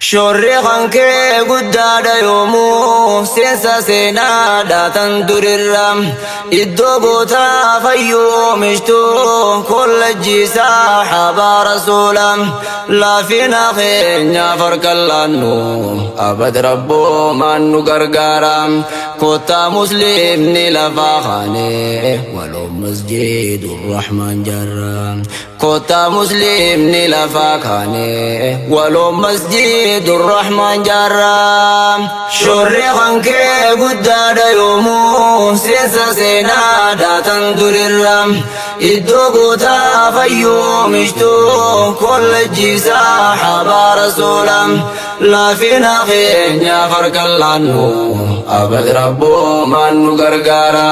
Shorri khankee guddaadha yoomuu seensa seenaadhaatan durirra iddoo gootaa fayyuu oomishtuu kollejjiisaa habaa rasuula laafina keenyaaf harkaan laannu abad rabboo maan nu gargaara kottaa musliimni lafaa kaanee waloo masjiidur rahmaan jaarra kottaa musliimni lafaa kaanee waloo masjiidur rahmaan jaarra shorri khankee guddaadha yoomuu seensa seenaadhaatan durirra iddoo gootaa fayyuu oomishtuu kollejjiisaa habaa rasuula laafina keenyaaf harkaan laannu abad rabboo maan nu gargaara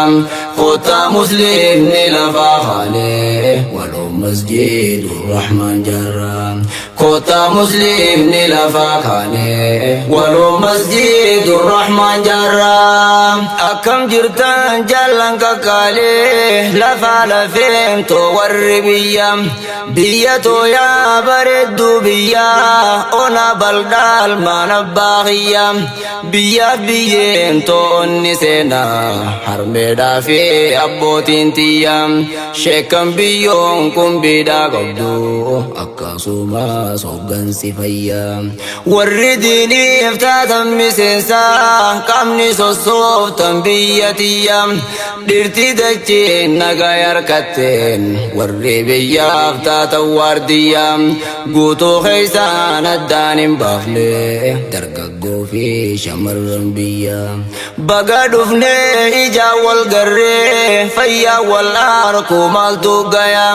kottaa musliimni lafaa kaanee waloo masjiidur rahmaan jaarra kottaa musliimni lafaa kaanee waloo masjiidur rahmaan jaarra akkam jirtan jaallan kakkaalee lafaa lafeemtoo warri biyya tooyaa bareedduu biyya ona baldaal maan abbaa kiyya biyyaaf biyyeen toonni seenaa harmeedhaa fi abbootiin tiyya sheekan biyyoon kun biidhaa qabdu akkasumas hoggansi fayya warri diiniif taatan miseensaa qaamni sossooftan biyya tiyya dhirti dachiin nagaa harkatteen warri biyyaaf taatan waardiyya guutuu keeysaan addaan hin baafne dargaggoo fi shamarran biyya baga dhufnee ijaan wal garree fayyaa wal harku maaltu gaya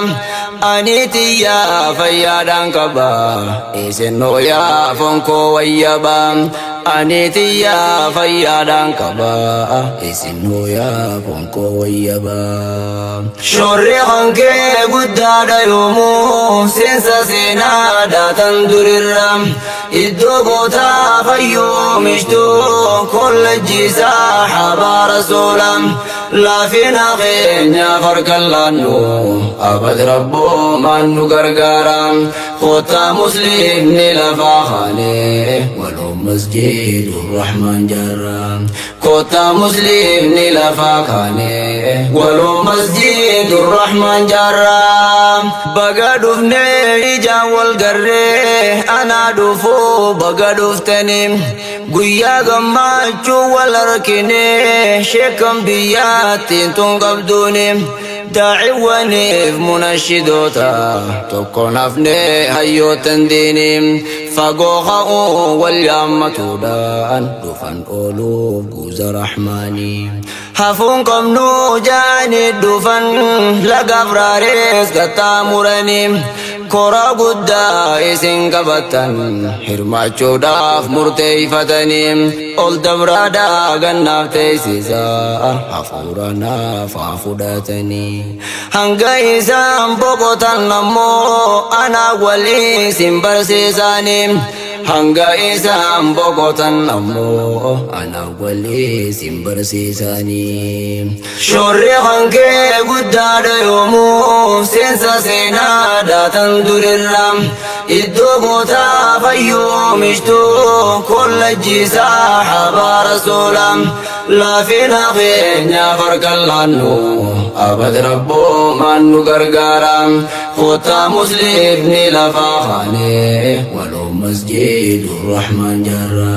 ani tiyya fayyaadhaan qaba isinoo yaa fonkoo wayyaba ani tiyya fayyaadhaan qaba isinoo yaa fonkoo wayyaba shorri khankee guddaadha yoomuu seensa seenaadhaatan durirra iddoo gootaa fayyuu oomishtuu kollejjiisaa habaa rasuula laafina keenyaaf harkaan laannu abad rabboo maan nu gargaara kottaa musliimni lafaa kaanee waloo masjiidur rahmaan jaarra kottaa musliimni lafaa kaanee waloo masjiidur rahmaan jaarra baga dhufnee ijaan wal garree anaa dhufuu baga dhuftanii guyyaa gammachuu wal harkinee sheekan biyyaattiin tun qabduuni daaciwwaniif munashidoota tokkoon hafnee hayyootan diini fagoo ka'uu wal yaammatuudhaan dhufan ooluuf guuza rahmaanii hafuun qabnuu jaanii dhufan lagaaf raarees qaxxaamuranii koraa guddaa isin qabattan hirmaachuudhaaf murteeyfatanii ol dabraadhaa gannaaf teeysisaa hafuuranaaf haa fudhatanii hanga isaan boqotan ammoo anaa walii sin barsiisanii hanga isaan boqotan ammoo anaa walii sin barsiisanii shorri khankee guddaadha yoomuu seensa seenaadhaatan durirra iddoo gootaa fayyuu oomishtuu kollejjiisaa habaa rasuula laafina keenyaaf harkaan laannu abad rabboo maan nu gargaara kottaa musliimni lafaa kaanee waloo masjiidur rahmaan jaarra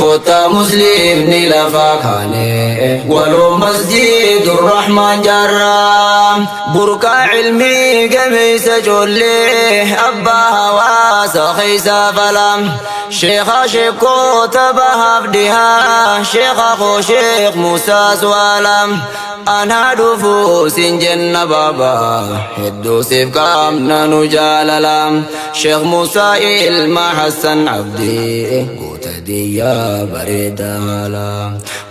kottaa musliimni lafaa kaanee waloo masjiidur rahmaan jaarra burqaa cilmii gameeysa ijoollee abbaa hawaasa keeysaa fala sheekha sheekkoota bahaaf dhihaa sheekha koo sheek Muusaa Suwaala anaa dhufuu sin jenna baaba hedduu siif qaamna nu jaalala sheek Muusaa ilma Hassan Abdii goota diyyaa bareedaa haala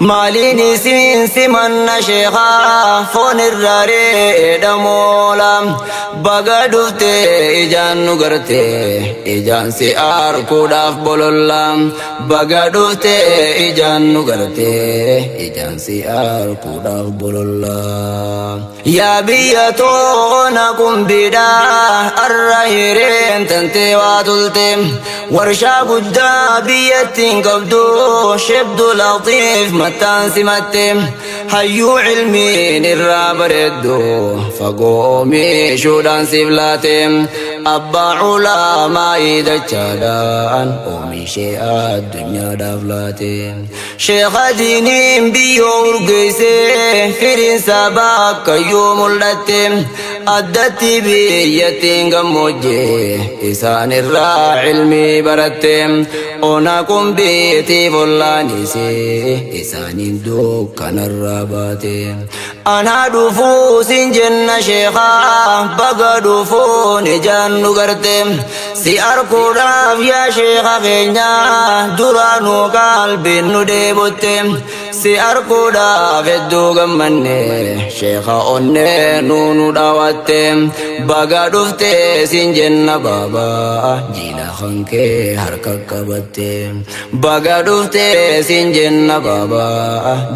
maaliin isin simanna sheekha foon irra reedha moola baga dhuftee ijaan nu gartee ijaan si arkuudhaaf bololla baga dhuftee ijaan nu gartee ijaan si arkuudhaaf bololla yaa biyya toona kun bidhaa arra hireen tantee waa tulte warshaa guddaa biyyattiin qabdu shibdu latiif mattaan simatte hayyuu cilmiin irraa bareeddu fagoo oomishuudhaan siif laate abbaa ulamaa'ii dachaadhaan oomishee addunyaadhaaf laate sheekha diiniin biyyoo urgeesse firiinsa bakkayyuu mul'atte addatti biyyattiin gammoojjee isaan irraa cilmii baratte ona qumbiitiif ollaanisee isaaniin dukkanarraa baate anaa dhufuu siin jenna sheekha baga dhufuun ijaan nu garte si arguudhaaf yaa sheekha keenya duraanuu qalbiin nu deebotte si arguudhaaf hedduu gammanne sheekha onnee nu dhaawatte baga dhufte siin jenna baaba jiila hankee harka qabatte baga dhufte siin jenna baaba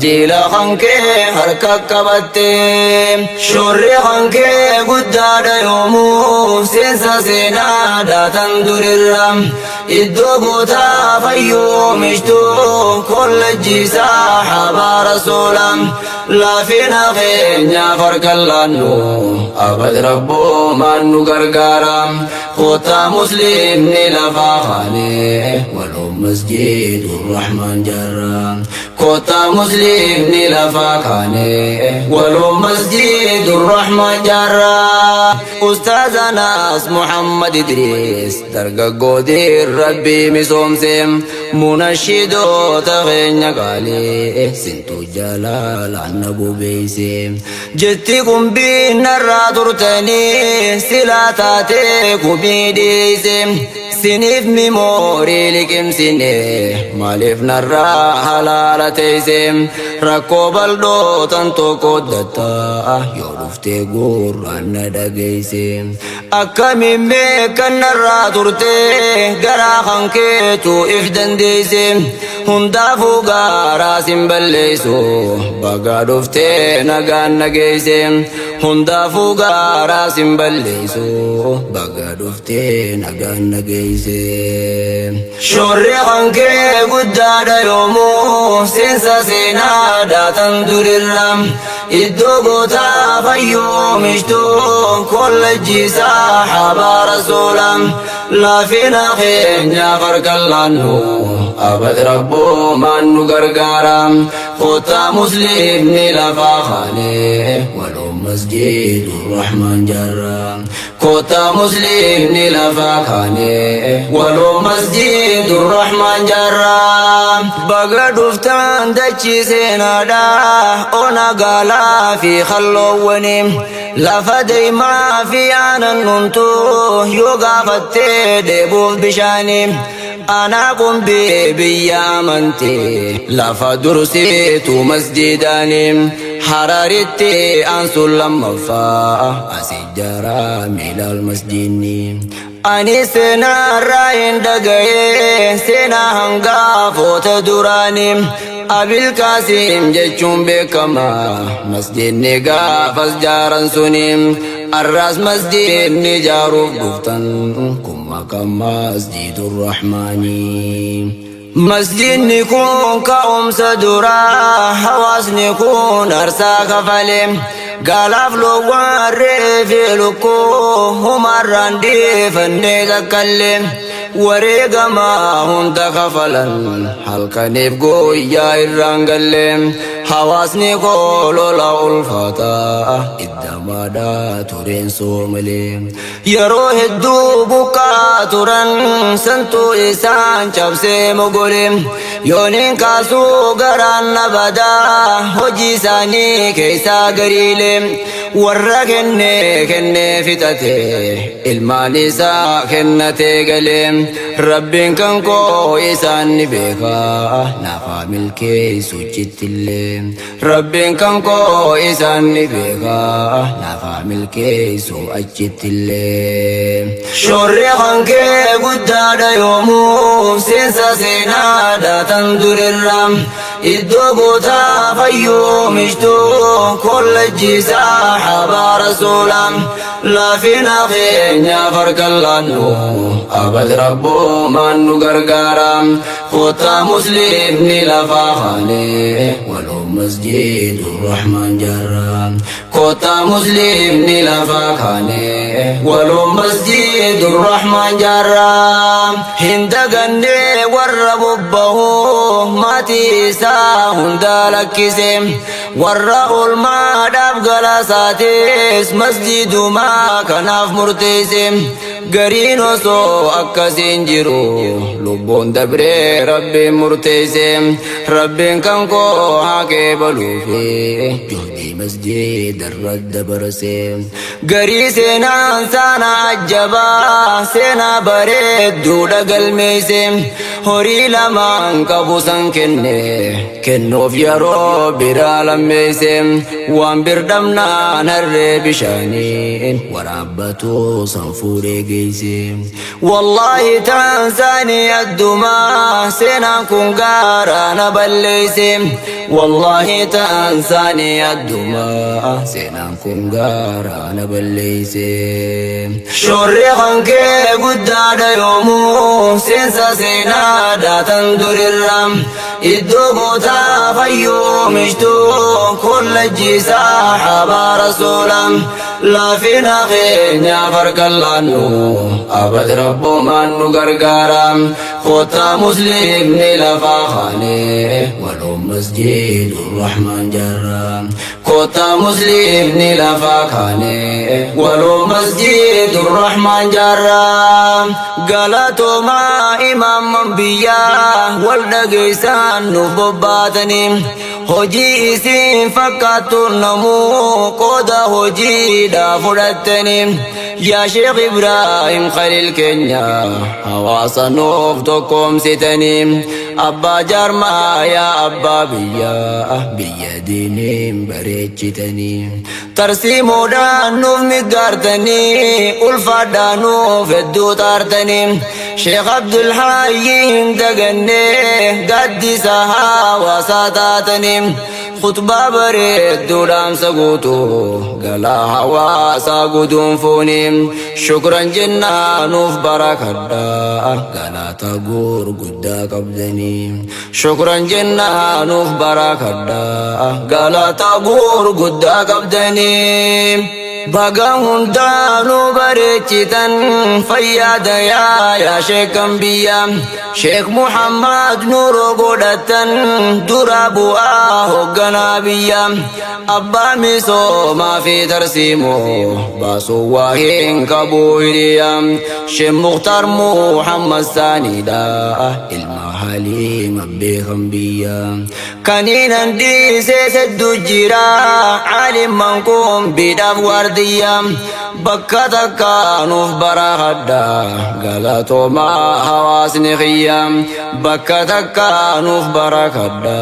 jiila hankee harka qabatte shorri hankee guddaadha yoomuu seensa seenaa daatan durirra iddoo gootaa fayyooomishtu kollejjiisaa habaa rasuula laafina keenya farkallaannu abad rabboo maan nu gargaara kootaa muslimni lafaa kaane waloo masjidu rahmaan jarra kootaa muslimni lafaa kaane waloo masjidu rahmaan jarra ustaazanaas muhammad idriis dargaggoodii rabbii misoomse munashidoota keenya qaalee sintuu jalaalaan na bobeeyse jetti qumbii narraa turtanii silaa taatee kumii dhiyeeyse siniif mimoorii liqimsine maaliif narraa halaala teeyse rakkoo bal'ootan tokko dattaa yoo dhuftee gurraan na dhageeyse akkamiin beekan narraa turtee garaa kan keetu if dandeeyse hundaafuu gaaraa sin balleeysu baga dhuftee nagaan nageeyse hundaafuu gaaraa sin balleeysu baga dhuftee nagaan nageeyse shorri hankee guddaadha yoomuu seensa seenaa daatan durirra iddoo gootaa fayyooomishtu kollejjiisaa habaa rasuula laafina keenya farkallaannu abad rabboo maan nu gargaara kootaa muslimni lafaa kaane waloo masjidu rahmaan jarra kootaa muslimni lafaa kaane waloo masjidu rahmaan jarra baga dhuftaan dachii seenaadha ona gaalaa fi kalloowwani lafa deemaa fi aanan numtu yoo gaafattee deebuuf bishaani anaa qumbii biyya amantee lafa dursiitu masjidaani hararitti aansun lammaffaa asi jaraa miilal masjidni ani seenarraa hin dhaga'ee seenaa hangaafoota duraani abil kaasim jechuun beekama masjidni gaafas jaaran suni arras masjidni jaaruuf dhuftan kumma kan masjidur rahmaani masjidni kun ka'umsa duraa hawaasni kun arsaa kafale gaalaaf loowwan reefi lukkuu humarraan dhiifannee kakkalle wareegamaa hunda kafalan halkaniif guyyaa irraan galle hawaasni koolola ulfaataa iddamaadhaa tureen soomalee yeroo hedduu buqqaa turan santuu isaan cabsee mogole yooniin kaasuu garaan nabadaa hojii isaanii keessaa gariile warra kennee fixate ilmaan isaa kennatee galee rabbiin kan koo isaan ni beekaa naafaa milkeessu jittillee rabbiin kan koo isaan ni beekaa naafaa milkeessu achittillee shorri hankee guddaadha yoomuu seensa seenaa daatan durirra iddoo gootaa fayyooomishtu kollejjiisaa habaa rasuula لا فينا خينيا فرق اللانو أبد ربو من غرغارا خوتا مسلم نلفا خاني ولو مسجد الرحمن جرا خوتا مسلم نلفا خاني ولو مسجد الرحمن جرا هند غني وربه ماتي سا هند لكسم ورقل ما داب غلاساتيس مسجد ما كناف مرتسم غرينو سو أكسين جرو لبون دبري ربي مرتسم ربي كنكو حاكي بلوفي جهدي مسجد الرد برسم غري سينا انسانا عجبا سينا بريد دودا قلميسم هوري لمن كبوسن كنو في ربي رالميسم وان بردمنا نر بشانين ورابطو صنفوري قيسم والله تنساني الدماء سينا كنقارا نبليسم والله تنساني الدماء سينا كنقارا نبليسم شوري خنكي قداد يومو سينسا سينا دا تندر الرم الدبوتا فيو مشتو كل الجيسا حبا رسولا لا فينا خينيا فرق اللانو أبد ربو من غرغارا خوتا مسلم نلفا خاني ولو مسجد الرحمن جرا خوتا مسلم نلفا خاني ولو مسجد الرحمن جرا قالتو ما إمام منبيا والدقيسان نبباتني هجي اسم فكاتو النمو قودا هجي دا فرتني يا شيخ إبراهيم خليل كنيا حواصا نوفتكم ستني أبا جرما يا أبا بيا دينيم بريتشتني ترسيمو دانوف مقارتني ألفا دانوف الدو تارتني شيخ عبد الحي دقني قدسها وساتاتني خطبة بريد دورام سقوتو قلا حواسا قدوم فوني شكرا جنانوف بركة قلا تقور قدا قبضني شكرا جنانوف بركة قلا تقور قدا قبضني بقى هندانو بريتشتن فياد يا شيخ انبيا شيخ محمد نور قدتن درابو هقنا بيا أبا ميسو ما في ترسيمو باسو واهين كبويريا شيخ مختار محمد ثاني دا المحاليم أبي خنبيا كانين دي سيسد الجرا عالم منكم بدف ورديا بكتا كانوا في براغدا قالتو ما حواس نخيا بكتا كانوا في براغدا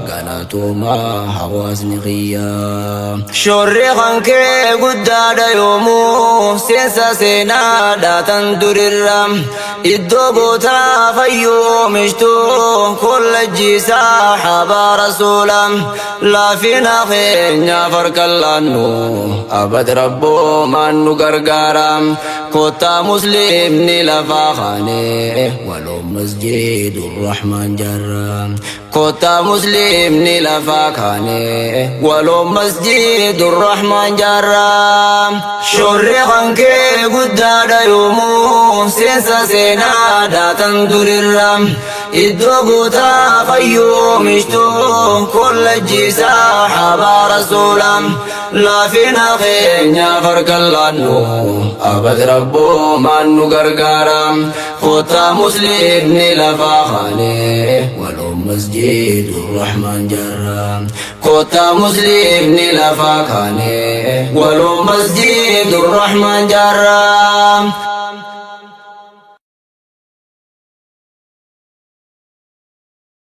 قالتو ما حواس نخيا شوري خنكي قداد يومو سينسا سينا دا تندر الرم الدبوتا فيو مشتو كل الجيسا حبا رسولا لا فينا خينيا فرق اللانو أبد ربو من غرغارا كوتا مسلم نلفا خاني ولو مسجد الرحمن جرا كوتا مسلم نلفا خاني ولو مسجد الرحمن جرا شوري خنكي قداد يومو سينسا سينا دا تندر الرم الدبوتا فيو مشتو كل الجيسا حبا رسولا لا فينا خينيا فرق اللانو أبد ربو من غرغارا خوتا مسلم نلفا خاني ولو مسجد الرحمن جرا خوتا مسلم نلفا خاني ولو مسجد الرحمن جرا